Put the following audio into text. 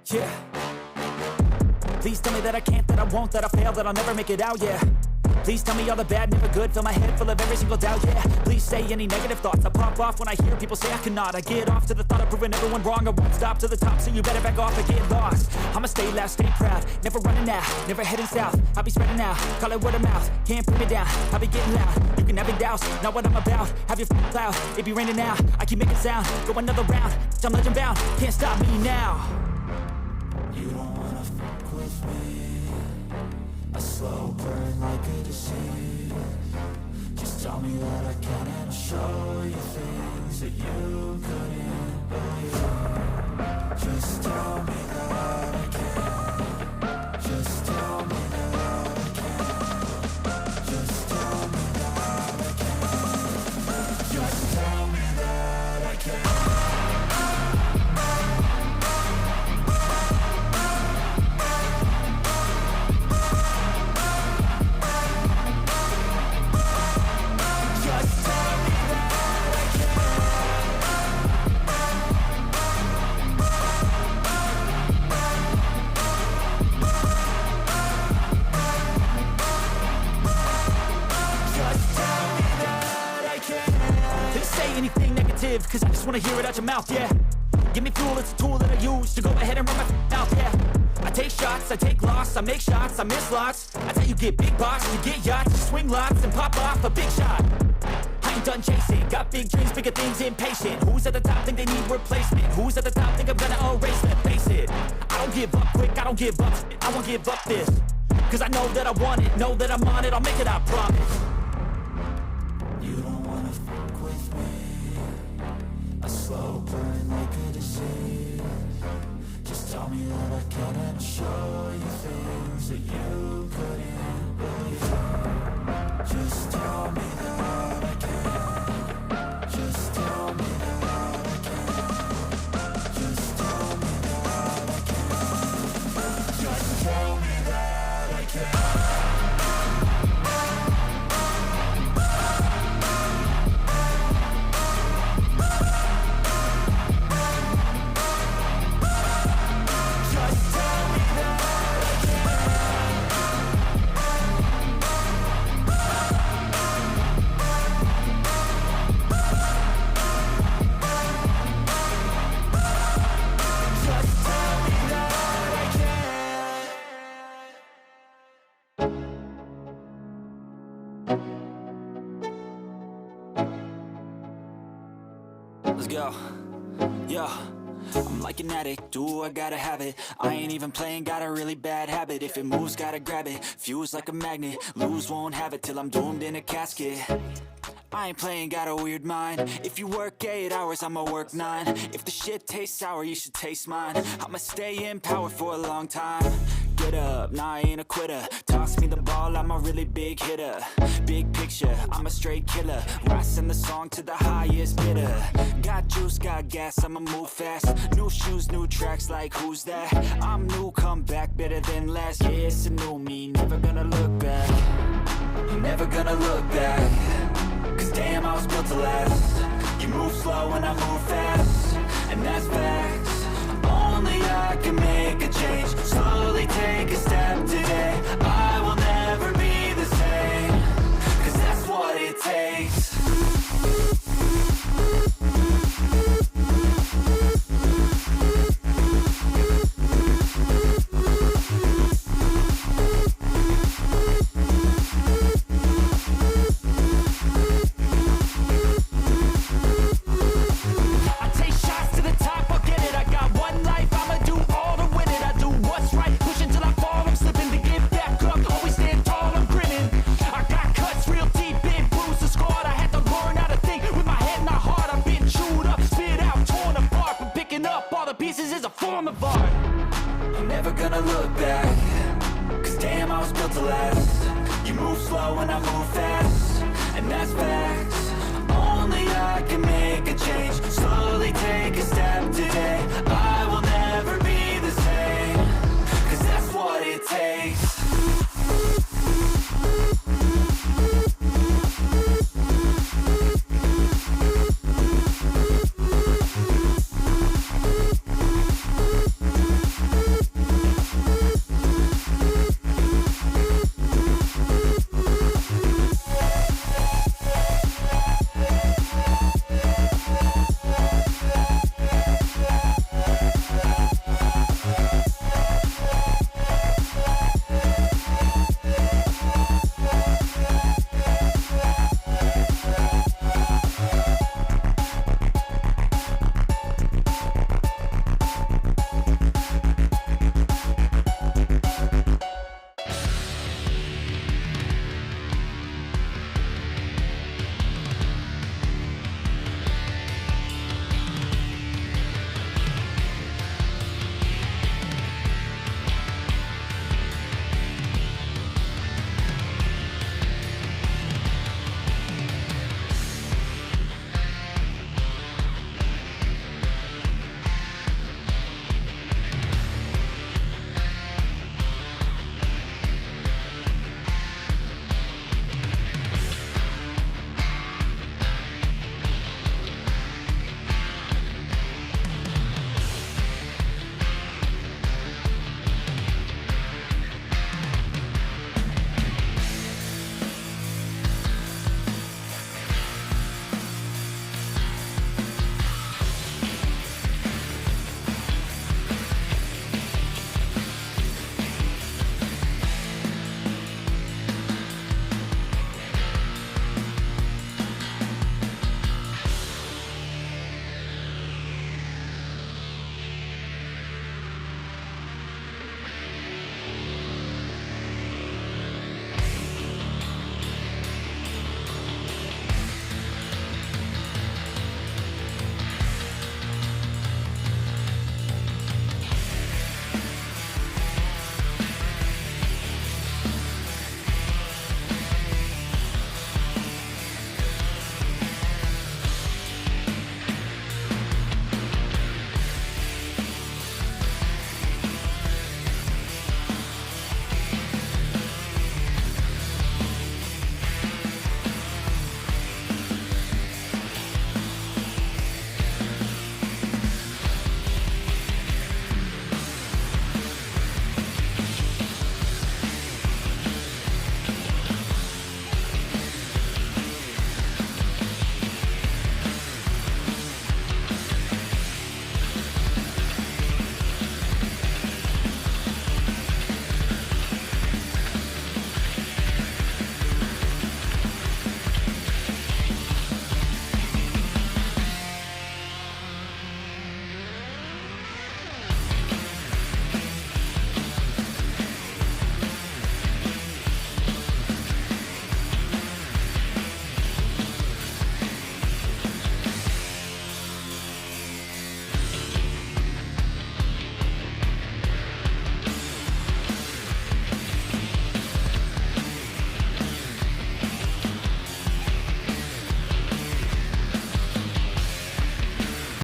Yeah. Please tell me that I can't, that I won't, that I fail, that I'll never make it out, yeah. Please tell me all the bad, never good, fill my head full of every single doubt, yeah. Please say any negative thoughts, I pop off when I hear people say I cannot. I get off to the thought of proving everyone wrong, I won't stop to the top, so you better back off and get lost. I'ma stay loud, stay proud, never running out, never heading south. I'll be spreading out, call it word of mouth, can't put me down, I'll be getting loud. You can have it douse, not what I'm about, have your cloud, it be raining now. I keep making sound, go another round, I'm legend bound, can't stop me now. You don't wanna fuck with me, a slow burn like a disease. Just tell me that I can and I'll show you things that you couldn't believe. Just tell me that I can. Just tell me that I can. Just tell me that I can. Just tell me that I can. Anything negative, cause I just wanna hear it out your mouth, yeah. Give me fuel, it's a tool that I use to go ahead and run my mouth, yeah. I take shots, I take loss, I make shots, I miss lots. That's how you get big box, you get yachts, you swing lots and pop off a big shot. I ain't done chasing, got big dreams, bigger things, impatient. Who's at the top think they need replacement? Who's at the top think I'm gonna erase it? Face it, I don't give up quick, I don't give up, I won't give up this. Cause I know that I want it, know that I'm on it, I'll make it, I promise. You don't wanna fuck with me, a slow burn like a disease. Just tell me that I can and I'll show you things that you couldn't believe. Just tell me that I can. Just tell me that I can. Just tell me that I can. Just tell me that I can. Let's go. Yeah. I'm like an addict, do I gotta have it. I ain't even playing, got a really bad habit. If it moves, gotta grab it, fuse like a magnet. Lose, won't have it till I'm doomed in a casket. I ain't playing, got a weird mind. If you work 8 hours, I'ma work 9. If the shit tastes sour, you should taste mine. I'ma stay in power for a long time. Get up, nah, I ain't a quitter. Toss me the ball, I'm a really big hitter. Big picture, I'm a straight killer. I send the song to the highest bidder. Got juice, got gas, I'ma move fast. New shoes, new tracks, like who's that? I'm new, come back, better than last. Yeah, it's a new me, never gonna look back. Never gonna look back. Cause damn, I was built to last. You move slow and I move fast, and that's facts. Only I can make a change. Slowly take a step today. I will never be the same. Cause that's what it takes. I'm never gonna look back. Cause damn, I was built to last. You move slow and I move fast, and that's facts.